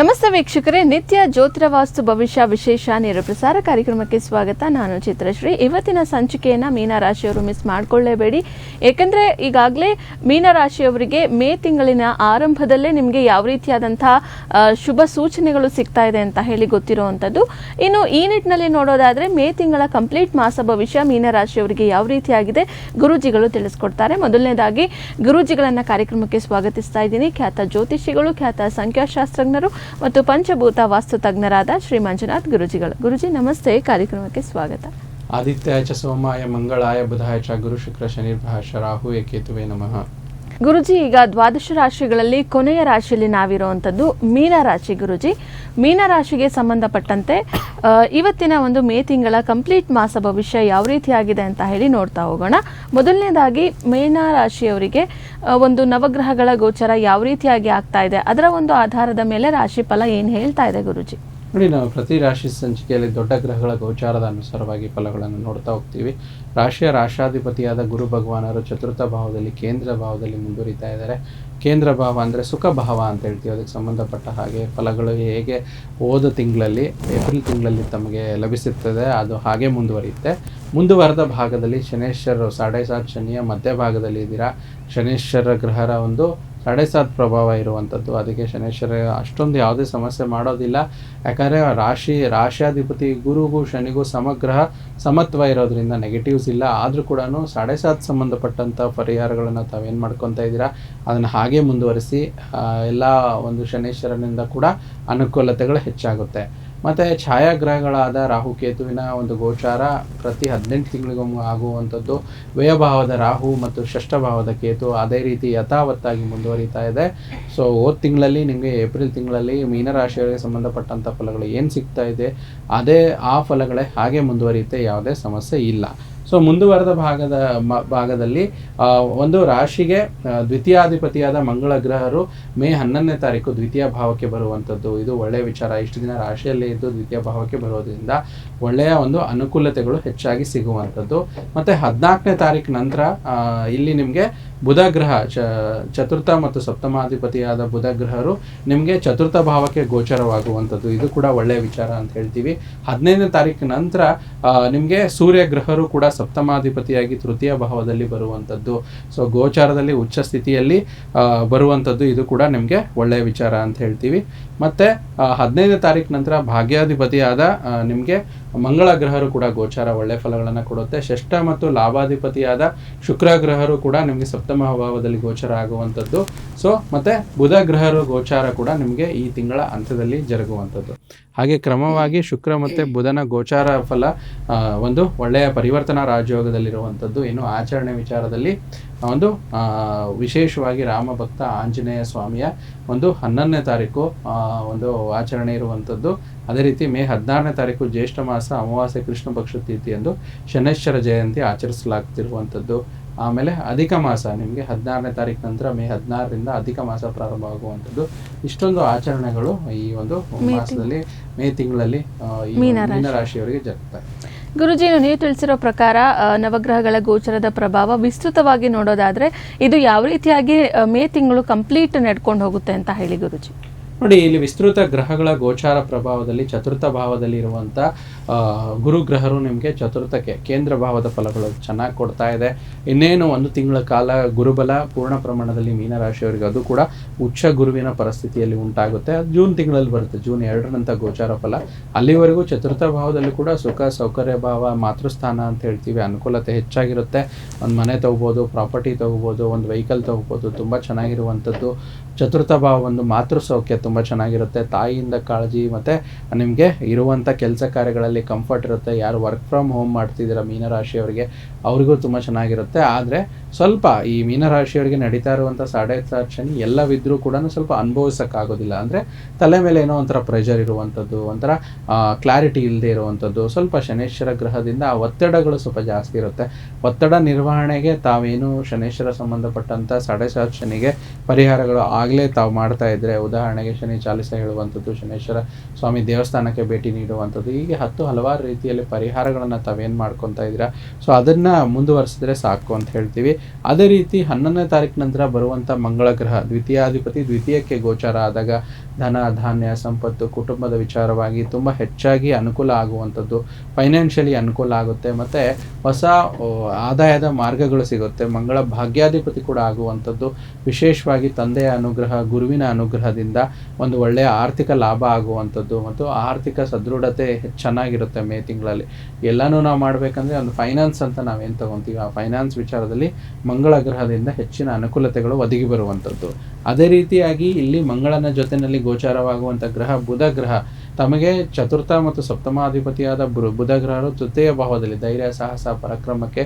ನಮಸ್ತೆ ವೀಕ್ಷಕರೇ, ನಿತ್ಯ ಜ್ಯೋತಿರ್ವಾಸ್ತು ಭವಿಷ್ಯ ವಿಶೇಷ ನೇರ ಪ್ರಸಾರ ಕಾರ್ಯಕ್ರಮಕ್ಕೆ ಸ್ವಾಗತ. ನಾನು ಚಿತ್ರಶ್ರೀ. ಇವತ್ತಿನ ಸಂಚಿಕೆಯನ್ನು ಮೀನರಾಶಿಯವರು ಮಿಸ್ ಮಾಡಿಕೊಳ್ಳೇಬೇಡಿ. ಏಕೆಂದರೆ ಈಗಾಗಲೇ ಮೀನರಾಶಿಯವರಿಗೆ ಮೇ ತಿಂಗಳಿನ ಆರಂಭದಲ್ಲೇ ನಿಮಗೆ ಯಾವ ರೀತಿಯಾದಂತಹ ಶುಭ ಸೂಚನೆಗಳು ಸಿಗ್ತಾ ಇದೆ ಅಂತ ಹೇಳಿ ಗೊತ್ತಿರುವಂಥದ್ದು. ಇನ್ನು ಈ ನಿಟ್ಟಿನಲ್ಲಿ ನೋಡೋದಾದರೆ ಮೇ ತಿಂಗಳ ಕಂಪ್ಲೀಟ್ ಮಾಸ ಭವಿಷ್ಯ ಮೀನರಾಶಿಯವರಿಗೆ ಯಾವ ರೀತಿಯಾಗಿದೆ ಗುರೂಜಿಗಳು ತಿಳಿಸ್ಕೊಡ್ತಾರೆ. ಮೊದಲನೇದಾಗಿ ಗುರೂಜಿಗಳನ್ನು ಕಾರ್ಯಕ್ರಮಕ್ಕೆ ಸ್ವಾಗತಿಸ್ತಾ ಇದ್ದೀನಿ. ಖ್ಯಾತ ಜ್ಯೋತಿಷಿಗಳು, ಖ್ಯಾತ ಸಂಖ್ಯಾಶಾಸ್ತ್ರಜ್ಞರು ಮತ್ತು ಪಂಚಭೂತ ವಾಸ್ತು ತಜ್ಞರಾದ ಶ್ರೀ ಮಂಜುನಾಥ್ ಗುರುಜಿಗಳು. ಗುರುಜಿ ನಮಸ್ತೆ, ಕಾರ್ಯಕ್ರಮಕ್ಕೆ ಸ್ವಾಗತ. ಆದಿತ್ಯಾಯ ಚ ಸೋಮಾಯ ಮಂಗಳಾಯ ಬುಧಾಯ ಚ ಗುರು ಶುಕ್ರ ಶನಿರ್ಭಾಷ ರಾಹುವೇ ಕೇತುವೆ ನಮಃ. ಗುರುಜಿ, ಈಗ ದ್ವಾದಶ ರಾಶಿಗಳಲ್ಲಿ ಕೊನೆಯ ರಾಶಿಯಲ್ಲಿ ನಾವಿರುವಂಥದ್ದು ಮೀನರಾಶಿ. ಗುರುಜಿ, ಮೀನರಾಶಿಗೆ ಸಂಬಂಧಪಟ್ಟಂತೆ ಇವತ್ತಿನ ಒಂದು ಮೇ ತಿಂಗಳ ಕಂಪ್ಲೀಟ್ ಮಾಸ ಭವಿಷ್ಯ ಯಾವ ರೀತಿಯಾಗಿದೆ ಅಂತ ಹೇಳಿ ನೋಡ್ತಾ ಹೋಗೋಣ. ಮೊದಲನೇದಾಗಿ ಮೀನರಾಶಿಯವರಿಗೆ ಒಂದು ನವಗ್ರಹಗಳ ಗೋಚರ ಯಾವ ರೀತಿಯಾಗಿ ಆಗ್ತಾ ಇದೆ, ಅದರ ಒಂದು ಆಧಾರದ ಮೇಲೆ ರಾಶಿ ಫಲ ಏನು ಹೇಳ್ತಾ ಇದೆ ಗುರುಜಿ? ನೋಡಿ, ನಾವು ಪ್ರತಿ ರಾಶಿ ಸಂಚಿಕೆಯಲ್ಲಿ ದೊಡ್ಡ ಗ್ರಹಗಳ ಗೋಚಾರದ ಅನುಸಾರವಾಗಿ ಫಲಗಳನ್ನು ನೋಡ್ತಾ ಹೋಗ್ತೀವಿ. ರಾಶಿಯ ರಾಶಾಧಿಪತಿಯಾದ ಗುರು ಭಗವಾನರು ಚತುರ್ಥ ಭಾವದಲ್ಲಿ ಕೇಂದ್ರ ಭಾವದಲ್ಲಿ ಮುಂದುವರಿತಾ ಇದ್ದಾರೆ. ಕೇಂದ್ರ ಭಾವ ಅಂದರೆ ಸುಖ ಭಾವ ಅಂತ ಹೇಳ್ತೀವಿ. ಅದಕ್ಕೆ ಸಂಬಂಧಪಟ್ಟ ಹಾಗೆ ಫಲಗಳು ಹೇಗೆ ಹೋದ ತಿಂಗಳಲ್ಲಿ ಏಪ್ರಿಲ್ ತಿಂಗಳಲ್ಲಿ ತಮಗೆ ಲಭಿಸುತ್ತದೆ ಅದು ಹಾಗೆ ಮುಂದುವರಿಯುತ್ತೆ. ಮುಂದುವರೆದ ಭಾಗದಲ್ಲಿ ಶನೇಶ್ವರರು 7.5 ಶನಿಯ ಮಧ್ಯಭಾಗದಲ್ಲಿ ಇದ್ದೀರಾ. ಶನೇಶ್ವರ ಗ್ರಹರ ಒಂದು 7.5 ಪ್ರಭಾವ ಇರುವಂಥದ್ದು. ಅದಕ್ಕೆ ಶನೇಶ್ವರ ಅಷ್ಟೊಂದು ಯಾವುದೇ ಸಮಸ್ಯೆ ಮಾಡೋದಿಲ್ಲ. ಯಾಕಂದರೆ ರಾಶಿಯಾಧಿಪತಿ ಗುರುಗೂ ಶನಿಗೂ ಸಮಗ್ರಹ ಸಮತ್ವ ಇರೋದ್ರಿಂದ ನೆಗೆಟಿವ್ಸ್ ಇಲ್ಲ. ಆದರೂ ಕೂಡ 7.5 ಸಂಬಂಧಪಟ್ಟಂಥ ಪರಿಹಾರಗಳನ್ನು ತಾವೇನು ಮಾಡ್ಕೊತಾ ಇದ್ದೀರಾ ಅದನ್ನು ಹಾಗೆ ಮುಂದುವರಿಸಿ ಎಲ್ಲ ಒಂದು ಶನೇಶ್ವರನಿಂದ ಕೂಡ ಅನುಕೂಲತೆಗಳು ಹೆಚ್ಚಾಗುತ್ತೆ. ಮತ್ತು ಛಾಯಾಗ್ರಹಗಳಾದ ರಾಹುಕೇತುವಿನ ಒಂದು ಗೋಚಾರ ಪ್ರತಿ 18 ತಿಂಗಳಿಗೊಮ್ಮೆ ಆಗುವಂಥದ್ದು. ವ್ಯಯಭಾವದ ರಾಹು ಮತ್ತು ಷಷ್ಠಭಾವದ ಕೇತು ಅದೇ ರೀತಿ ಯಥಾವತ್ತಾಗಿ ಮುಂದುವರಿತಾ ಇದೆ. ಸೊ ಹೋದ ತಿಂಗಳಲ್ಲಿ ನಿಮಗೆ ಏಪ್ರಿಲ್ ತಿಂಗಳಲ್ಲಿ ಮೀನರಾಶಿಯವರಿಗೆ ಸಂಬಂಧಪಟ್ಟಂಥ ಫಲಗಳು ಏನು ಸಿಗ್ತಾ ಇದೆ ಅದೇ ಆ ಫಲಗಳೇ ಹಾಗೆ ಮುಂದುವರಿಯುತ್ತೆ, ಯಾವುದೇ ಸಮಸ್ಯೆ ಇಲ್ಲ. ಸೊ ಮುಂದುವರೆದ ಭಾಗದಲ್ಲಿ ಒಂದು ರಾಶಿಗೆ ದ್ವಿತೀಯಾಧಿಪತಿಯಾದ ಮಂಗಳ ಗ್ರಹರು ಮೇ 11ನೇ ತಾರೀಕು ದ್ವಿತೀಯ ಭಾವಕ್ಕೆ ಬರುವಂಥದ್ದು. ಇದು ಒಳ್ಳೆಯ ವಿಚಾರ. ಇಷ್ಟು ದಿನ ರಾಶಿಯಲ್ಲೇ ಇದ್ದು ದ್ವಿತೀಯ ಭಾವಕ್ಕೆ ಬರೋದ್ರಿಂದ ಒಳ್ಳೆಯ ಒಂದು ಅನುಕೂಲತೆಗಳು ಹೆಚ್ಚಾಗಿ ಸಿಗುವಂಥದ್ದು. ಮತ್ತು 14ನೇ ತಾರೀಕು ನಂತರ ಇಲ್ಲಿ ನಿಮಗೆ ಬುಧ ಗ್ರಹ ಚತುರ್ಥ ಮತ್ತು ಸಪ್ತಮಾಧಿಪತಿಯಾದ ಬುಧ ಗ್ರಹರು ನಿಮಗೆ ಚತುರ್ಥ ಭಾವಕ್ಕೆ ಗೋಚರವಾಗುವಂಥದ್ದು. ಇದು ಕೂಡ ಒಳ್ಳೆಯ ವಿಚಾರ ಅಂತ ಹೇಳ್ತೀವಿ. 15ನೇ ತಾರೀಕು ನಂತರ ನಿಮಗೆ ಸೂರ್ಯ ಗ್ರಹರು ಕೂಡ ಸಪ್ತಮಾಧಿಪತಿಯಾಗಿ ತೃತೀಯ ಭಾವದಲ್ಲಿ ಬರುವಂಥದ್ದು. ಸೊ ಗೋಚಾರದಲ್ಲಿ ಉಚ್ಚ ಸ್ಥಿತಿಯಲ್ಲಿ ಬರುವಂಥದ್ದು. ಇದು ಕೂಡ ನಿಮಗೆ ಒಳ್ಳೆಯ ವಿಚಾರ ಅಂತ ಹೇಳ್ತೀವಿ. ಮತ್ತು 15ನೇ ತಾರೀಕು ನಂತರ ಭಾಗ್ಯಾಧಿಪತಿಯಾದ ನಿಮಗೆ ಮಂಗಳ ಗ್ರಹರು ಕೂಡ ಗೋಚಾರ ಒಳ್ಳೆಯ ಫಲಗಳನ್ನು ಕೊಡುತ್ತೆ. ಷಷ್ಠ ಮತ್ತು ಲಾಭಾಧಿಪತಿಯಾದ ಶುಕ್ರ ಗ್ರಹರು ಕೂಡ ನಿಮಗೆ ಸಪ್ತಮ ಭಾವದಲ್ಲಿ ಗೋಚಾರ ಆಗುವಂಥದ್ದು. ಸೊ ಮತ್ತು ಬುಧ ಗ್ರಹರು ಗೋಚಾರ ಕೂಡ ನಿಮಗೆ ಈ ತಿಂಗಳ ಅಂತ್ಯದಲ್ಲಿ ಜರುಗುವಂಥದ್ದು. ಹಾಗೆ ಕ್ರಮವಾಗಿ ಶುಕ್ರ ಮತ್ತು ಬುಧನ ಗೋಚಾರ ಫಲ ಒಂದು ಒಳ್ಳೆಯ ಪರಿವರ್ತನಾ ರಾಜಯೋಗದಲ್ಲಿರುವಂಥದ್ದು. ಇನ್ನು ಆಚರಣೆ ವಿಚಾರದಲ್ಲಿ ಒಂದು ವಿಶೇಷವಾಗಿ ರಾಮಭಕ್ತ ಆಂಜನೇಯ ಸ್ವಾಮಿಯ ಒಂದು 11ನೇ ತಾರೀಕು ಒಂದು ಆಚರಣೆ ಇರುವಂಥದ್ದು. ಅದೇ ರೀತಿ ಮೇ 16ನೇ ತಾರೀಕು ಜ್ಯೇಷ್ಠ ಮಾಸ ಅಮಾವಾಸ್ಯೆ ಕೃಷ್ಣ ಪಕ್ಷ ತಿಥಿ ಎಂದು ಶನೇಶ್ವರ ಜಯಂತಿ ಆಚರಿಸಲಾಗ್ತಿರುವಂಥದ್ದು. ಆಮೇಲೆ ಅಧಿಕ ಮಾಸ ನಿಮಗೆ 16ನೇ ತಾರೀಕು ನಂತರ ಮೇ 16ರಿಂದ ಅಧಿಕ ಮಾಸ ಪ್ರಾರಂಭ ಆಗುವಂಥದ್ದು. ಇಷ್ಟೊಂದು ಆಚರಣೆಗಳು ಈ ಒಂದು ಮಾಸದಲ್ಲಿ ಮೇ ತಿಂಗಳಲ್ಲಿ ಈ ಮೀನರಾಶಿಯವರಿಗೆ ಜರುಗುತ್ತಾರೆ. ಗುರುಜಿ, ನೀವು ತಿಳಿಸಿರೋ ಪ್ರಕಾರ ನವಗ್ರಹಗಳ ಗೋಚರದ ಪ್ರಭಾವ ವಿಸ್ತೃತವಾಗಿ ನೋಡೋದಾದ್ರೆ ಇದು ಯಾವ ರೀತಿಯಾಗಿ ಮೇ ತಿಂಗಳು ಕಂಪ್ಲೀಟ್ ನಡ್ಕೊಂಡು ಹೋಗುತ್ತೆ ಅಂತ ಹೇಳಿ ಗುರುಜಿ? ನೋಡಿ, ಇಲ್ಲಿ ವಿಸ್ತೃತ ಗ್ರಹಗಳ ಗೋಚಾರ ಪ್ರಭಾವದಲ್ಲಿ ಚತುರ್ಥ ಭಾವದಲ್ಲಿ ಇರುವಂಥ ಗುರುಗ್ರಹರು ನಿಮಗೆ ಚತುರ್ಥಕ್ಕೆ ಕೇಂದ್ರ ಭಾವದ ಫಲಗಳು ಚೆನ್ನಾಗಿ ಕೊಡ್ತಾ ಇದೆ. ಇನ್ನೇನು 1 ತಿಂಗಳ ಕಾಲ ಗುರುಬಲ ಪೂರ್ಣ ಪ್ರಮಾಣದಲ್ಲಿ ಮೀನರಾಶಿಯವರಿಗೆ ಅದು ಕೂಡ ಉಚ್ಚ ಗುರುವಿನ ಪರಿಸ್ಥಿತಿಯಲ್ಲಿ ಉಂಟಾಗುತ್ತೆ. ಅದು ಜೂನ್ ತಿಂಗಳಲ್ಲಿ ಬರುತ್ತೆ, ಜೂನ್ 2ರಂಥ ಗೋಚಾರ ಫಲ. ಅಲ್ಲಿವರೆಗೂ ಚತುರ್ಥ ಭಾವದಲ್ಲಿ ಕೂಡ ಸುಖ ಸೌಕರ್ಯ ಭಾವ ಮಾತೃಸ್ಥಾನ ಅಂತ ಹೇಳ್ತೀವಿ, ಅನುಕೂಲತೆ ಹೆಚ್ಚಾಗಿರುತ್ತೆ. ಒಂದು ಮನೆ ತಗೋಬೋದು, ಪ್ರಾಪರ್ಟಿ ತಗೋಬೋದು, ಒಂದು ವೆಹಿಕಲ್ ತಗೋಬೋದು, ತುಂಬ ಚೆನ್ನಾಗಿರುವಂಥದ್ದು. ಚತುರ್ಥ ಭಾವ ಒಂದು ಮಾತೃ ಸೌಖ್ಯ ತುಂಬ ಚೆನ್ನಾಗಿರುತ್ತೆ. ತಾಯಿಯಿಂದ ಕಾಳಜಿ ಮತ್ತು ನಿಮಗೆ ಇರುವಂಥ ಕೆಲಸ ಕಾರ್ಯಗಳಲ್ಲಿ ಕಂಫರ್ಟ್ ಇರುತ್ತೆ. ಯಾರು ವರ್ಕ್ ಫ್ರಮ್ ಹೋಮ್ ಮಾಡ್ತಿದ್ದೀರ ಮೀನರಾಶಿಯವರಿಗೆ ಅವ್ರಿಗೂ ತುಂಬ ಚೆನ್ನಾಗಿರುತ್ತೆ. ಆದರೆ ಸ್ವಲ್ಪ ಈ ಮೀನರಾಶಿಯವರಿಗೆ ನಡೀತಾ ಇರುವಂಥ 7.5 ಶನಿ ಎಲ್ಲವಿದ್ರೂ ಕೂಡ ಸ್ವಲ್ಪ ಅನುಭವಿಸೋಕ್ಕಾಗೋದಿಲ್ಲ. ಅಂದರೆ ತಲೆ ಮೇಲೆ ಏನೋ ಒಂಥರ ಪ್ರೆಷರ್ ಇರುವಂಥದ್ದು, ಒಂಥರ ಕ್ಲಾರಿಟಿ ಇಲ್ಲದೆ ಇರುವಂಥದ್ದು. ಸ್ವಲ್ಪ ಶನೇಶ್ವರ ಗ್ರಹದಿಂದ ಆ ಒತ್ತಡಗಳು ಸ್ವಲ್ಪ ಜಾಸ್ತಿ ಇರುತ್ತೆ. ಒತ್ತಡ ನಿರ್ವಹಣೆಗೆ ತಾವೇನು ಶನೇಶ್ವರ ಸಂಬಂಧಪಟ್ಟಂಥ 7.5 ಶನಿಗೆ ಪರಿಹಾರಗಳು ಆಗಲೇ ತಾವು ಮಾಡ್ತಾ ಇದ್ದರೆ, ಉದಾಹರಣೆಗೆ ಶನಿ ಚಾಲಿಸ ಹೇಳುವಂಥದ್ದು, ಶನೇಶ್ವರ ಸ್ವಾಮಿ ದೇವಸ್ಥಾನಕ್ಕೆ ಭೇಟಿ ನೀಡುವಂಥದ್ದು, ಹೀಗೆ ಹಲವಾರು ರೀತಿಯಲ್ಲಿ ಪರಿಹಾರಗಳನ್ನು ತಾವೇನು ಮಾಡ್ಕೊತಾ ಇದ್ದೀರಾ ಸೊ ಅದನ್ನು ಮುಂದುವರಿಸಿದ್ರೆ ಸಾಕು ಅಂತ ಹೇಳ್ತೀವಿ. ಅದೇ ರೀತಿ 11ನೇ ತಾರೀಕು ನಂತರ ಬರುವಂಥ ಮಂಗಳ ಗ್ರಹ ದ್ವಿತೀಯಾಧಿಪತಿ ದ್ವಿತೀಯಕ್ಕೆ ಗೋಚಾರ ಆದಾಗ ಧನ ಧಾನ್ಯ ಸಂಪತ್ತು ಕುಟುಂಬದ ವಿಚಾರವಾಗಿ ತುಂಬ ಹೆಚ್ಚಾಗಿ ಅನುಕೂಲ ಆಗುವಂಥದ್ದು, ಫೈನಾನ್ಷಿಯಲಿ ಅನುಕೂಲ ಆಗುತ್ತೆ, ಮತ್ತು ಹೊಸ ಆದಾಯದ ಮಾರ್ಗಗಳು ಸಿಗುತ್ತೆ. ಮಂಗಳ ಭಾಗ್ಯಾಧಿಪತಿ ಕೂಡ ಆಗುವಂಥದ್ದು, ವಿಶೇಷವಾಗಿ ತಂದೆಯ ಅನುಗ್ರಹ ಗುರುವಿನ ಅನುಗ್ರಹದಿಂದ ಒಂದು ಒಳ್ಳೆಯ ಆರ್ಥಿಕ ಲಾಭ ಆಗುವಂಥದ್ದು ಮತ್ತು ಆರ್ಥಿಕ ಸದೃಢತೆ ಚೆನ್ನಾಗಿರುತ್ತೆ. ಮೇ ತಿಂಗಳಲ್ಲಿ ಎಲ್ಲನೂ ನಾವು ಮಾಡಬೇಕಂದ್ರೆ ಒಂದು ಫೈನಾನ್ಸ್ ಅಂತ ನಾವೇನು ತಗೊತೀವಿ, ಆ ಫೈನಾನ್ಸ್ ವಿಚಾರದಲ್ಲಿ ಮಂಗಳ ಗ್ರಹದಿಂದ ಹೆಚ್ಚಿನ ಅನುಕೂಲತೆಗಳು ಒದಗಿ ಬರುವಂಥದ್ದು. ಅದೇ ರೀತಿಯಾಗಿ ಇಲ್ಲಿ ಮಂಗಳನ ಜೊತೆಯಲ್ಲಿ ಗೋಚಾರವಾಗುವಂಥ ಗ್ರಹ ಬುಧ ಗ್ರಹ, ತಮಗೆ ಚತುರ್ಥ ಮತ್ತು ಸಪ್ತಮಾಧಿಪತಿಯಾದ ಬುಧ ಗ್ರಹರು ತೃತೀಯ ಭಾವದಲ್ಲಿ ಧೈರ್ಯ ಸಾಹಸ ಪರಾಕ್ರಮಕ್ಕೆ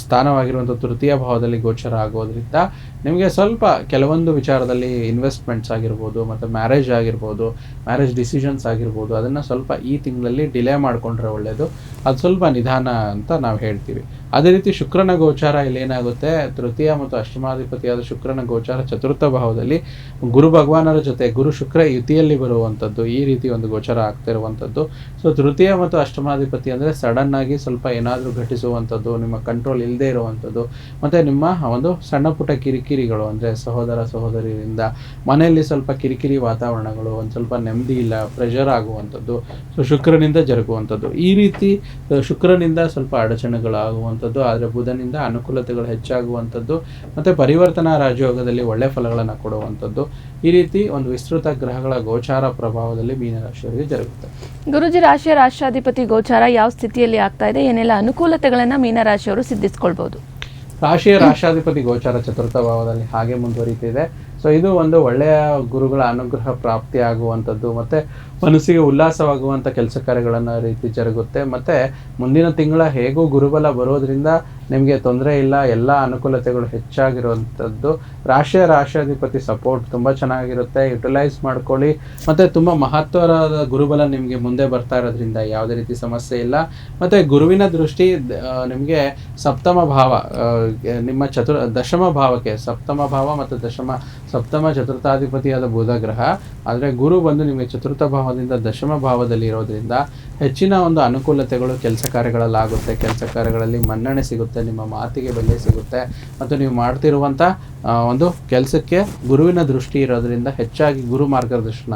ಸ್ಥಾನವಾಗಿರುವಂಥ ತೃತೀಯ ಭಾವದಲ್ಲಿ ಗೋಚರ ಆಗೋದ್ರಿಂದ ನಿಮಗೆ ಸ್ವಲ್ಪ ಕೆಲವೊಂದು ವಿಚಾರದಲ್ಲಿ ಇನ್ವೆಸ್ಟ್ಮೆಂಟ್ಸ್ ಆಗಿರ್ಬೋದು ಮತ್ತು ಮ್ಯಾರೇಜ್ ಆಗಿರ್ಬೋದು, ಮ್ಯಾರೇಜ್ ಡಿಸಿಷನ್ಸ್ ಆಗಿರ್ಬೋದು, ಅದನ್ನು ಸ್ವಲ್ಪ ಈ ತಿಂಗಳಲ್ಲಿ ಡಿಲೇ ಮಾಡಿಕೊಂಡ್ರೆ ಒಳ್ಳೆಯದು. ಅದು ಸ್ವಲ್ಪ ನಿಧಾನ ಅಂತ ನಾವು ಹೇಳ್ತೀವಿ. ಅದೇ ರೀತಿ ಶುಕ್ರನ ಗೋಚಾರ ಇಲ್ಲಿ ಏನಾಗುತ್ತೆ, ತೃತೀಯ ಮತ್ತು ಅಷ್ಟಮಾಧಿಪತಿಯಾದ ಶುಕ್ರನ ಗೋಚಾರ ಚತುರ್ಥ ಭಾವದಲ್ಲಿ ಗುರು ಭಗವಾನರ ಜೊತೆ ಗುರು ಶುಕ್ರ ಯುತಿಯಲ್ಲಿ ಬರುವಂಥದ್ದು, ಈ ರೀತಿ ಒಂದು ಗೋಚಾರ ಆಗ್ತಿರುವಂಥದ್ದು. ಸೊ ತೃತೀಯ ಮತ್ತು ಅಷ್ಟಮಾಧಿಪತಿ ಅಂದರೆ ಸಡನ್ ಆಗಿ ಸ್ವಲ್ಪ ಏನಾದರೂ ಘಟಿಸುವಂಥದ್ದು, ನಿಮ್ಮ ಕಂಟ್ರೋಲ್ ಇಲ್ಲದೆ ಇರುವಂಥದ್ದು, ಮತ್ತು ನಿಮ್ಮ ಒಂದು ಸಣ್ಣ ಪುಟ್ಟ ಕಿರಿಕಿರಿಗಳು ಅಂದರೆ ಸಹೋದರ ಸಹೋದರಿಯಿಂದ ಮನೆಯಲ್ಲಿ ಸ್ವಲ್ಪ ಕಿರಿಕಿರಿ ವಾತಾವರಣಗಳು, ಒಂದು ಸ್ವಲ್ಪ ನೆಮ್ಮದಿ ಇಲ್ಲ, ಪ್ರೆಷರ್ ಆಗುವಂಥದ್ದು, ಸೊ ಶುಕ್ರನಿಂದ ಜರುಗುವಂಥದ್ದು. ಈ ರೀತಿ ಶುಕ್ರನಿಂದ ಸ್ವಲ್ಪ ಅಡಚಣೆಗಳಾಗುವಂಥದ್ದು, ಆದರೆ ಬುಧನಿಂದ ಅನುಕೂಲತೆಗಳು ಹೆಚ್ಚಾಗುವಂಥದ್ದು ಮತ್ತು ಪರಿವರ್ತನಾ ರಾಜಯೋಗದಲ್ಲಿ ಒಳ್ಳೆ ಫಲಗಳನ್ನು ಕೊಡುವಂಥದ್ದು. ಈ ರೀತಿ ಒಂದು ವಿಸ್ತೃತ ಗ್ರಹಗಳ ಗೋಚಾರ ಪ್ರಭಾವದಲ್ಲಿ ಮೀನರಾಶಿಯವರಿಗೆ ಜರುಗುತ್ತೆ. ಗುರುಜಿ, ರಾಶಿಯ ರಾಷ್ಟ್ರಾಧಿಪತಿ ಗೋಚಾರ ಯಾವ ಸ್ಥಿತಿಯಲ್ಲಿ ಆಗ್ತಾ ಇದೆ, ಏನೆಲ್ಲ ಅನುಕೂಲತೆಗಳನ್ನು ಮೀನರಾಶಿಯವರು ಸಿದ್ಧಿಸ್ಕೊಳ್ಬಹುದು? ರಾಶಿಯ ರಾಷ್ಟ್ರಾಧಿಪತಿ ಗೋಚಾರ ಚತುರ್ಥ ಭಾವದಲ್ಲಿ ಹಾಗೆ ಮುಂದುವರಿತಿದೆ. ಸೊ ಇದು ಒಂದು ಒಳ್ಳೆಯ ಗುರುಗಳ ಅನುಗ್ರಹ ಪ್ರಾಪ್ತಿ ಆಗುವಂಥದ್ದು ಮತ್ತು ಮನಸ್ಸಿಗೆ ಉಲ್ಲಾಸವಾಗುವಂಥ ಕೆಲಸ ಕಾರ್ಯಗಳನ್ನು ರೀತಿ ಜರುಗುತ್ತೆ. ಮತ್ತು ಮುಂದಿನ ತಿಂಗಳ ಹೇಗೂ ಗುರುಬಲ ಬರೋದ್ರಿಂದ ನಿಮಗೆ ತೊಂದರೆ ಇಲ್ಲ, ಎಲ್ಲ ಅನುಕೂಲತೆಗಳು ಹೆಚ್ಚಾಗಿರುವಂಥದ್ದು. ರಾಷ್ಟ್ರಾಧಿಪತಿ ಸಪೋರ್ಟ್ ತುಂಬ ಚೆನ್ನಾಗಿರುತ್ತೆ, ಯುಟಿಲೈಸ್ ಮಾಡ್ಕೊಳ್ಳಿ. ಮತ್ತು ತುಂಬ ಮಹತ್ವದ ಗುರುಬಲ ನಿಮಗೆ ಮುಂದೆ ಬರ್ತಾ ಇರೋದ್ರಿಂದ ಯಾವುದೇ ರೀತಿ ಸಮಸ್ಯೆ ಇಲ್ಲ. ಮತ್ತು ಗುರುವಿನ ದೃಷ್ಟಿ ನಿಮಗೆ ಸಪ್ತಮ ಭಾವ, ನಿಮ್ಮ ದಶಮ ಭಾವಕ್ಕೆ, ಸಪ್ತಮ ಭಾವ ಮತ್ತು ಸಪ್ತಮ ಚತುರ್ಥಾಧಿಪತಿಯಾದ ಬುಧ ಗ್ರಹ, ಆದರೆ ಗುರು ಬಂದು ನಿಮಗೆ ಚತುರ್ಥ ಭಾವದಿಂದ ದಶಮ ಭಾವದಲ್ಲಿ ಇರೋದ್ರಿಂದ ಹೆಚ್ಚಿನ ಒಂದು ಅನುಕೂಲತೆಗಳು ಕೆಲಸ ಕಾರ್ಯಗಳಲ್ಲಾಗುತ್ತೆ. ಕೆಲಸ ಕಾರ್ಯಗಳಲ್ಲಿ ಮನ್ನಣೆ ಸಿಗುತ್ತೆ, ನಿಮ್ಮ ಮಾತಿಗೆ ಬೆಲೆ ಸಿಗುತ್ತೆ ಮತ್ತು ನೀವು ಮಾಡ್ತಿರುವಂಥ ಒಂದು ಕೆಲಸಕ್ಕೆ ಗುರುವಿನ ದೃಷ್ಟಿ ಇರೋದ್ರಿಂದ ಹೆಚ್ಚಾಗಿ ಗುರು ಮಾರ್ಗದರ್ಶನ.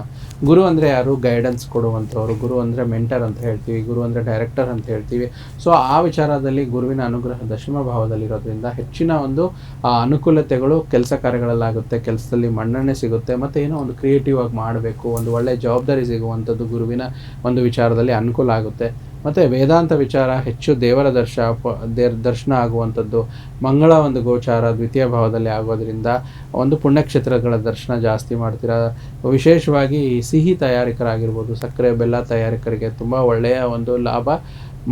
ಗುರು ಅಂದರೆ ಯಾರು? ಗೈಡೆನ್ಸ್ ಕೊಡುವಂಥವ್ರು. ಗುರು ಅಂದರೆ ಮೆಂಟರ್ ಅಂತ ಹೇಳ್ತೀವಿ, ಗುರು ಅಂದರೆ ಡೈರೆಕ್ಟರ್ ಅಂತ ಹೇಳ್ತೀವಿ. ಸೊ ಆ ವಿಚಾರದಲ್ಲಿ ಗುರುವಿನ ಅನುಗ್ರಹ ದಶಮ ಭಾವದಲ್ಲಿರೋದ್ರಿಂದ ಹೆಚ್ಚಿನ ಒಂದು ಅನುಕೂಲತೆಗಳು ಕೆಲಸ ಕಾರ್ಯಗಳಲ್ಲಾಗುತ್ತೆ, ಕೆಲಸದಲ್ಲಿ ಮನ್ನಣೆ ಸಿಗುತ್ತೆ ಮತ್ತು ಏನೋ ಒಂದು ಕ್ರಿಯೇಟಿವ್ ಆಗಿ ಮಾಡಬೇಕು, ಒಂದು ಒಳ್ಳೆಯ ಜವಾಬ್ದಾರಿ ಸಿಗುವಂಥದ್ದು ಗುರುವಿನ ಒಂದು ವಿಚಾರದಲ್ಲಿ ಅನುಕೂಲ ಆಗುತ್ತೆ. ಮತ್ತು ವೇದಾಂತ ವಿಚಾರ ಹೆಚ್ಚು ದೇವರ ದರ್ಶನ ಆಗುವಂಥದ್ದು, ಮಂಗಳ ಒಂದು ಗೋಚಾರ ದ್ವಿತೀಯ ಭಾವದಲ್ಲಿ ಆಗೋದ್ರಿಂದ ಒಂದು ಪುಣ್ಯಕ್ಷೇತ್ರಗಳ ದರ್ಶನ ಜಾಸ್ತಿ ಮಾಡ್ತೀರಾ. ವಿಶೇಷವಾಗಿ ಸಿಹಿ ತಯಾರಿಕರಾಗಿರ್ಬೋದು, ಸಕ್ಕರೆ ಬೆಲ್ಲ ತಯಾರಿಕರಿಗೆ ತುಂಬ ಒಳ್ಳೆಯ ಒಂದು ಲಾಭ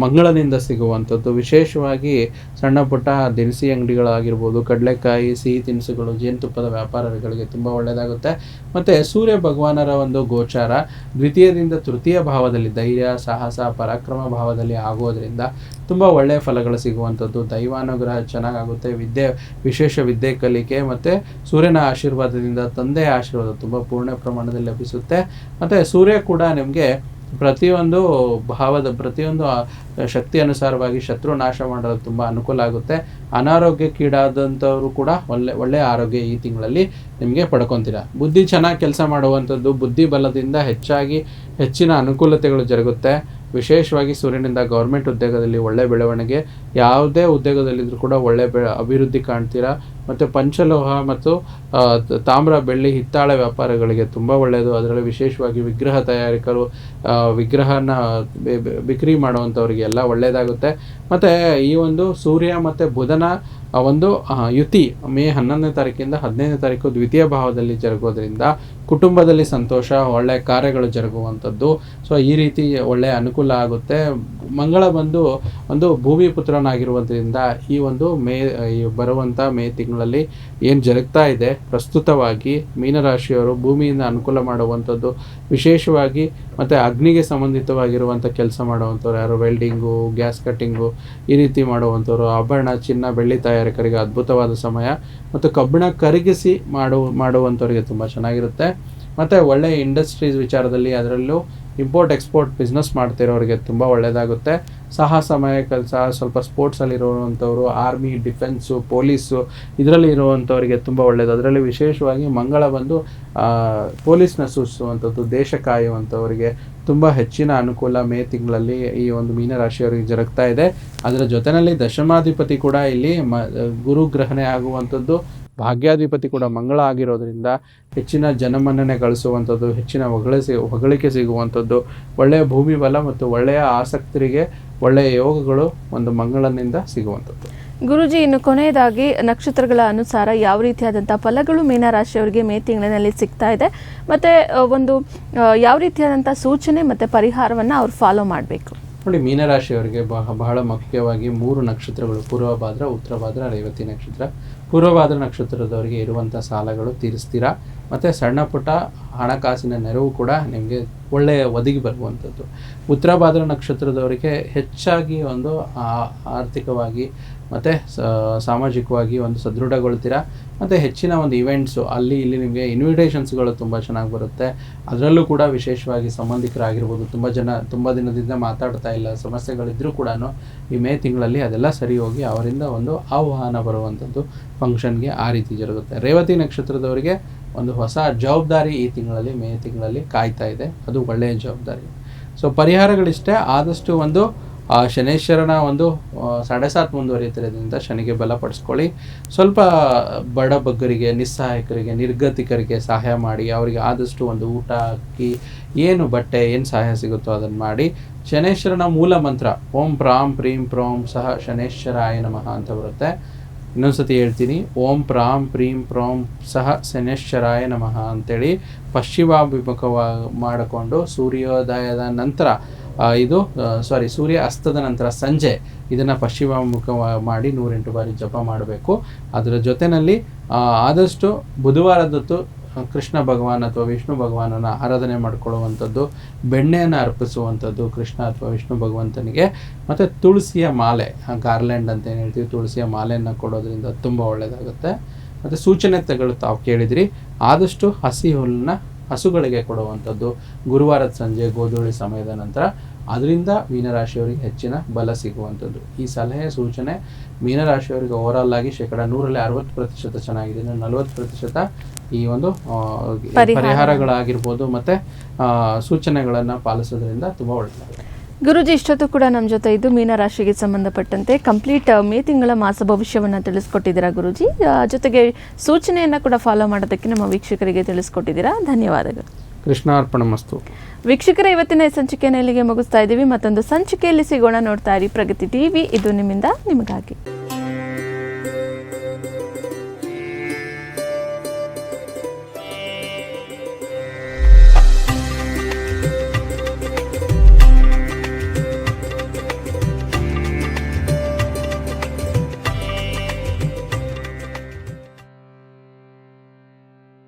ಮಂಗಳನಿಂದ ಸಿಗುವಂಥದ್ದು. ವಿಶೇಷವಾಗಿ ಸಣ್ಣ ಪುಟ್ಟ ದಿನಸಿ ಅಂಗಡಿಗಳಾಗಿರ್ಬೋದು, ಕಡಲೆಕಾಯಿ, ಸಿಹಿ ತಿನಿಸುಗಳು, ಜೇನುತುಪ್ಪದ ವ್ಯಾಪಾರಗಳಿಗೆ ತುಂಬ ಒಳ್ಳೆಯದಾಗುತ್ತೆ. ಮತ್ತು ಸೂರ್ಯ ಭಗವಾನರ ಒಂದು ಗೋಚಾರ ದ್ವಿತೀಯದಿಂದ ತೃತೀಯ ಭಾವದಲ್ಲಿ ಧೈರ್ಯ ಸಾಹಸ ಪರಾಕ್ರಮ ಭಾವದಲ್ಲಿ ಆಗೋದ್ರಿಂದ ತುಂಬ ಒಳ್ಳೆಯ ಫಲಗಳು ಸಿಗುವಂಥದ್ದು. ದೈವಾನುಗ್ರಹ ಚೆನ್ನಾಗಾಗುತ್ತೆ, ವಿಶೇಷ ವಿದ್ಯೆ ಕಲಿಕೆ ಮತ್ತು ಸೂರ್ಯನ ಆಶೀರ್ವಾದದಿಂದ ತಂದೆಯ ಆಶೀರ್ವಾದ ತುಂಬ ಪೂರ್ಣ ಪ್ರಮಾಣದಲ್ಲಿ ಲಭಿಸುತ್ತೆ. ಮತ್ತು ಸೂರ್ಯ ಕೂಡ ನಿಮಗೆ ಪ್ರತಿಯೊಂದು ಶಕ್ತಿ ಅನುಸಾರವಾಗಿ ಶತ್ರು ನಾಶ ಮಾಡಲು ತುಂಬ ಅನುಕೂಲ ಆಗುತ್ತೆ. ಅನಾರೋಗ್ಯಕ್ಕೀಡಾದಂಥವರು ಕೂಡ ಒಳ್ಳೆಯ ಆರೋಗ್ಯ ಈ ತಿಂಗಳಲ್ಲಿ ನಿಮಗೆ ಪಡ್ಕೊತೀರ. ಬುದ್ಧಿ ಚೆನ್ನಾಗಿ ಕೆಲಸ ಮಾಡುವಂಥದ್ದು, ಬುದ್ಧಿ ಬಲದಿಂದ ಹೆಚ್ಚಿನ ಅನುಕೂಲತೆಗಳು ಜರುಗುತ್ತೆ. ವಿಶೇಷವಾಗಿ ಸೂರ್ಯನಿಂದ ಗೌರ್ಮೆಂಟ್ ಉದ್ಯೋಗದಲ್ಲಿ ಒಳ್ಳೆ ಬೆಳವಣಿಗೆ, ಯಾವುದೇ ಉದ್ಯೋಗದಲ್ಲಿದ್ದರೂ ಕೂಡ ಒಳ್ಳೆ ಅಭಿವೃದ್ಧಿ ಕಾಣ್ತೀರಾ. ಮತ್ತು ಪಂಚಲೋಹ ಮತ್ತು ತಾಮ್ರ ಬೆಳ್ಳಿ ಹಿತ್ತಾಳೆ ವ್ಯಾಪಾರಗಳಿಗೆ ತುಂಬ ಒಳ್ಳೆಯದು. ಅದರಲ್ಲಿ ವಿಶೇಷವಾಗಿ ವಿಗ್ರಹ ತಯಾರಿಕರು, ವಿಗ್ರಹನ ಬಿಕ್ರಿ ಮಾಡುವಂಥವ್ರಿಗೆ ಎಲ್ಲ ಒಳ್ಳೆಯದಾಗುತ್ತೆ. ಮತ್ತು ಈ ಒಂದು ಸೂರ್ಯ ಮತ್ತು ಬುಧನ ಒಂದು ಯುತಿ ಮೇ 11ನೇ ತಾರೀಕಿಂದ 15ನೇ ತಾರೀಕು ದ್ವಿತೀಯ ಭಾವದಲ್ಲಿ ಜರುಗೋದ್ರಿಂದ ಕುಟುಂಬದಲ್ಲಿ ಸಂತೋಷ, ಒಳ್ಳೆಯ ಕಾರ್ಯಗಳು ಜರುಗುವಂಥದ್ದು. ಸೊ ಈ ರೀತಿ ಒಳ್ಳೆಯ ಅನುಕೂಲ ಆಗುತ್ತೆ. ಮಂಗಳ ಬಂದು ಒಂದು ಭೂಮಿ ಪುತ್ರನಾಗಿರುವುದರಿಂದ ಈ ಒಂದು ಬರುವಂಥ ಮೇ ತಿಂಗಳಲ್ಲಿ ಏನು ಜರುಗ್ತಾ ಇದೆ ಪ್ರಸ್ತುತವಾಗಿ ಮೀನರಾಶಿಯವರು ಭೂಮಿಯಿಂದ ಅನುಕೂಲ ಮಾಡುವಂಥದ್ದು, ವಿಶೇಷವಾಗಿ ಮತ್ತು ಅಗ್ನಿಗೆ ಸಂಬಂಧಿತವಾಗಿರುವಂಥ ಕೆಲಸ ಮಾಡುವಂಥವ್ರು ಯಾರು, ವೆಲ್ಡಿಂಗು, ಗ್ಯಾಸ್ ಕಟ್ಟಿಂಗು ಈ ರೀತಿ ಮಾಡುವಂಥವ್ರು, ಆಭರಣ, ಚಿನ್ನ, ಬೆಳ್ಳಿ ತಯಾರಿಕರಿಗೆ ಅದ್ಭುತವಾದ ಸಮಯ. ಮತ್ತು ಕಬ್ಬಿಣ ಕರಗಿಸಿ ಮಾಡುವಂಥವ್ರಿಗೆ ತುಂಬ ಚೆನ್ನಾಗಿರುತ್ತೆ. ಮತ್ತು ಒಳ್ಳೆಯ ಇಂಡಸ್ಟ್ರೀಸ್ ವಿಚಾರದಲ್ಲಿ ಅದರಲ್ಲೂ ಇಂಪೋರ್ಟ್ ಎಕ್ಸ್ಪೋರ್ಟ್ ಬಿಸ್ನೆಸ್ ಮಾಡ್ತಿರೋರಿಗೆ ತುಂಬ ಒಳ್ಳೆಯದಾಗುತ್ತೆ. ಸಾಹಸಮಯ ಕೆಲಸ, ಸ್ವಲ್ಪ ಸ್ಪೋರ್ಟ್ಸಲ್ಲಿ ಇರುವಂಥವ್ರು, ಆರ್ಮಿ, ಡಿಫೆನ್ಸು, ಪೊಲೀಸು ಇದರಲ್ಲಿ ಇರುವಂಥವ್ರಿಗೆ ತುಂಬ ಒಳ್ಳೆಯದು. ಅದರಲ್ಲಿ ವಿಶೇಷವಾಗಿ ಮಂಗಳ ಬಂದು ಪೊಲೀಸ್ನ ಸೂಚಿಸುವಂಥದ್ದು, ದೇಶ ಕಾಯುವಂಥವರಿಗೆ ತುಂಬ ಹೆಚ್ಚಿನ ಅನುಕೂಲ ಮೇ ತಿಂಗಳಲ್ಲಿ ಈ ಒಂದು ಮೀನರಾಶಿಯವರಿಗೆ ಜರುಗ್ತಾ ಇದೆ. ಅದರ ಜೊತೆಯಲ್ಲಿ ದಶಮಾಧಿಪತಿ ಕೂಡ ಇಲ್ಲಿ ಗುರುಗ್ರಹಣೆ ಆಗುವಂಥದ್ದು, ಭಾಗ್ಯಾಧಿಪತಿ ಕೂಡ ಮಂಗಳ ಆಗಿರೋದ್ರಿಂದ ಹೆಚ್ಚಿನ ಜನಮನ್ನಣೆ ಗಳಿಸುವಂಥದ್ದು, ಹೆಚ್ಚಿನ ಹೊಗಳಿಕೆ ಸಿಗುವಂಥದ್ದು, ಒಳ್ಳೆಯ ಭೂಮಿ ಬಲ ಮತ್ತು ಒಳ್ಳೆಯ ಆಸಕ್ತರಿಗೆ ಒಳ್ಳೆಯ ಯೋಗಗಳು ಒಂದು ಮಂಗಳನಿಂದ ಸಿಗುವಂಥದ್ದು. ಗುರುಜಿ, ಇನ್ನು ಕೊನೆಯದಾಗಿ ನಕ್ಷತ್ರಗಳ ಅನುಸಾರ ಯಾವ ರೀತಿಯಾದಂಥ ಫಲಗಳು ಮೀನರಾಶಿಯವರಿಗೆ ಮೇ ತಿಂಗಳಿನಲ್ಲಿ ಸಿಗ್ತಾ ಇದೆ, ಮತ್ತು ಒಂದು ಯಾವ ರೀತಿಯಾದಂಥ ಸೂಚನೆ ಮತ್ತು ಪರಿಹಾರವನ್ನು ಅವ್ರು ಫಾಲೋ ಮಾಡಬೇಕು? ನೋಡಿ, ಮೀನರಾಶಿಯವರಿಗೆ ಬಹಳ ಮುಖ್ಯವಾಗಿ 3 ನಕ್ಷತ್ರಗಳು, ಪೂರ್ವಭಾದ್ರ, ಉತ್ತರಭಾದ್ರ, ರೇವತಿ ನಕ್ಷತ್ರ. ಪೂರ್ವಭಾದ್ರ ನಕ್ಷತ್ರದವರಿಗೆ ಇರುವಂಥ ಸಾಲಗಳು ತೀರಿಸ್ತೀರಾ, ಮತ್ತು ಸಣ್ಣ ಪುಟ್ಟ ಹಣಕಾಸಿನ ನೆರವು ಕೂಡ ನಿಮಗೆ ಒಳ್ಳೆಯ ಒದಗಿ ಬರುವಂಥದ್ದು. ಉತ್ತರಭಾದ್ರ ನಕ್ಷತ್ರದವರಿಗೆ ಹೆಚ್ಚಾಗಿ ಒಂದು ಆರ್ಥಿಕವಾಗಿ ಮತ್ತು ಸಾಮಾಜಿಕವಾಗಿ ಒಂದು ಸದೃಢಗೊಳ್ತೀರಾ, ಮತ್ತು ಹೆಚ್ಚಿನ ಒಂದು ಇವೆಂಟ್ಸು ಅಲ್ಲಿ ಇಲ್ಲಿ ನಿಮಗೆ ಇನ್ವಿಟೇಷನ್ಸ್ಗಳು ತುಂಬ ಚೆನ್ನಾಗಿ ಬರುತ್ತೆ. ಅದರಲ್ಲೂ ಕೂಡ ವಿಶೇಷವಾಗಿ ಸಂಬಂಧಿಕರಾಗಿರ್ಬೋದು, ತುಂಬ ದಿನದಿಂದ ಮಾತಾಡ್ತಾ ಇಲ್ಲ, ಸಮಸ್ಯೆಗಳಿದ್ದರೂ ಕೂಡ ಈ ಮೇ ತಿಂಗಳಲ್ಲಿ ಅದೆಲ್ಲ ಸರಿ ಹೋಗಿ ಅವರಿಂದ ಒಂದು ಆಹ್ವಾನ ಬರುವಂಥದ್ದು ಫಂಕ್ಷನ್ಗೆ ಆ ರೀತಿ ಜರುಗುತ್ತೆ. ರೇವತಿ ನಕ್ಷತ್ರದವರಿಗೆ ಒಂದು ಹೊಸ ಜವಾಬ್ದಾರಿ ಈ ತಿಂಗಳಲ್ಲಿ ಮೇ ತಿಂಗಳಲ್ಲಿ ಕಾಯ್ತಾ ಇದೆ, ಅದು ಒಳ್ಳೆಯ ಜವಾಬ್ದಾರಿ. ಸೊ ಪರಿಹಾರಗಳಿಷ್ಟೇ. ಆದಷ್ಟು ಒಂದು ಶನೇಶ್ವರನ ಒಂದು 7.5 ಮುಂದುವರಿಯುತ್ತಿರೋದ್ರಿಂದ ಶನಿಗೆ ಬಲಪಡಿಸ್ಕೊಳ್ಳಿ. ಸ್ವಲ್ಪ ಬಡಬಗ್ಗರಿಗೆ, ನಿಸ್ಸಹಾಯಕರಿಗೆ, ನಿರ್ಗತಿಕರಿಗೆ ಸಹಾಯ ಮಾಡಿ. ಅವರಿಗೆ ಆದಷ್ಟು ಒಂದು ಊಟ, ಅಕ್ಕಿ, ಏನು ಬಟ್ಟೆ, ಏನು ಸಹಾಯ ಸಿಗುತ್ತೋ ಅದನ್ನು ಮಾಡಿ. ಶನೇಶ್ವರನ ಮೂಲ ಮಂತ್ರ ಓಂ ಪ್ರಾಂ ಪ್ರೀಂ ಪ್ರೋಂ ಸಹ ಶನೇಶ್ವರಾಯ ನಮಃ ಅಂತ ಬರುತ್ತೆ. ಇನ್ನೊಂದ್ಸತಿ ಹೇಳ್ತೀನಿ, ಓಂ ಪ್ರಾಂ ಪ್ರೀಂ ಪ್ರೋಂ ಸಹ ಶನೇಶ್ವರಾಯ ನಮಃ ಅಂತೇಳಿ ಪಶ್ಚಿಮಾಭಿಮುಖವಾಗಿ ಮಾಡಿಕೊಂಡು ಸೂರ್ಯೋದಯದ ನಂತರ ಸೂರ್ಯ ಅಸ್ತದ ನಂತರ ಸಂಜೆ ಇದನ್ನು ಪಶ್ಚಿಮಾಭಿಮುಖ ಮಾಡಿ 108 ಬಾರಿ ಜಪ ಮಾಡಬೇಕು. ಅದರ ಜೊತೆಯಲ್ಲಿ ಆದಷ್ಟು ಬುಧವಾರದತ್ತು ಕೃಷ್ಣ ಭಗವಾನ್ ಅಥವಾ ವಿಷ್ಣು ಭಗವಾನನ ಆರಾಧನೆ ಮಾಡಿಕೊಳ್ಳುವಂಥದ್ದು, ಬೆಣ್ಣೆಯನ್ನು ಅರ್ಪಿಸುವಂಥದ್ದು ಕೃಷ್ಣ ಅಥವಾ ವಿಷ್ಣು ಭಗವಂತನಿಗೆ, ಮತ್ತು ತುಳಸಿಯ ಮಾಲೆ, ಗಾರ್ಲ್ಯಾಂಡ್ ಅಂತ ಏನು ಹೇಳ್ತೀವಿ, ತುಳಸಿಯ ಮಾಲೆಯನ್ನು ಕೊಡೋದ್ರಿಂದ ತುಂಬ ಒಳ್ಳೆಯದಾಗುತ್ತೆ. ಮತ್ತು ಸೂಚನೆ ತಾವು ಕೇಳಿದ್ರಿ, ಆದಷ್ಟು ಹಸಿ ಹುಲ್ಲನ್ನ ಹಸುಗಳಿಗೆ ಕೊಡುವಂಥದ್ದು ಗುರುವಾರದ ಸಂಜೆ ಗೋಧೂಳಿ ಸಮಯದ ನಂತರ, ಅದರಿಂದ ಮೀನರಾಶಿಯವರಿಗೆ ಹೆಚ್ಚಿನ ಬಲ ಸಿಗುವಂಥದ್ದು. ಈ ಸಲಹೆ ಸೂಚನೆ ಮೀನರಾಶಿಯವರಿಗೆ ಓವರಾಲ್ ಆಗಿ 100ರಲ್ಲಿ 60% ಚೆನ್ನಾಗಿದೆ, 40% ಈ ಒಂದು ಪರಿಹಾರಗಳಾಗಿರ್ಬೋದು ಮತ್ತು ಸೂಚನೆಗಳನ್ನು ಪಾಲಿಸೋದ್ರಿಂದ ತುಂಬ ಒಳ್ಳೆಯದಾಗುತ್ತೆ. ಗುರುಜಿ, ಇಷ್ಟೊತ್ತು ಕೂಡ ನಮ್ಮ ಜೊತೆ ಇದ್ದು ಮೀನರಾಶಿಗೆ ಸಂಬಂಧಪಟ್ಟಂತೆ ಕಂಪ್ಲೀಟ್ ಮೇ ತಿಂಗಳ ಮಾಸ ಭವಿಷ್ಯವನ್ನು ತಿಳಿಸ್ಕೊಟ್ಟಿದ್ದೀರಾ ಗುರುಜಿ. ಜೊತೆಗೆ ಸೂಚನೆಯನ್ನು ಕೂಡ ಫಾಲೋ ಮಾಡೋದಕ್ಕೆ ನಮ್ಮ ವೀಕ್ಷಕರಿಗೆ ತಿಳಿಸ್ಕೊಟ್ಟಿದ್ದೀರಾ. ಧನ್ಯವಾದಗಳು. ಕೃಷ್ಣಾರ್ಪಣಮಸ್ತು. ವೀಕ್ಷಕರ, ಇವತ್ತಿನ ಸಂಚಿಕೆಯನ್ನು ಇಲ್ಲಿಗೆ ಮುಗಿಸ್ತಾ ಇದ್ದೀವಿ. ಮತ್ತೊಂದು ಸಂಚಿಕೆಯಲ್ಲಿ ಸಿಗೋಣ. ನೋಡ್ತಾ ಇರಿ ಪ್ರಗತಿ ಟಿವಿ, ಇದು ನಿಮ್ಮಿಂದ ನಿಮಗಾಗಿ.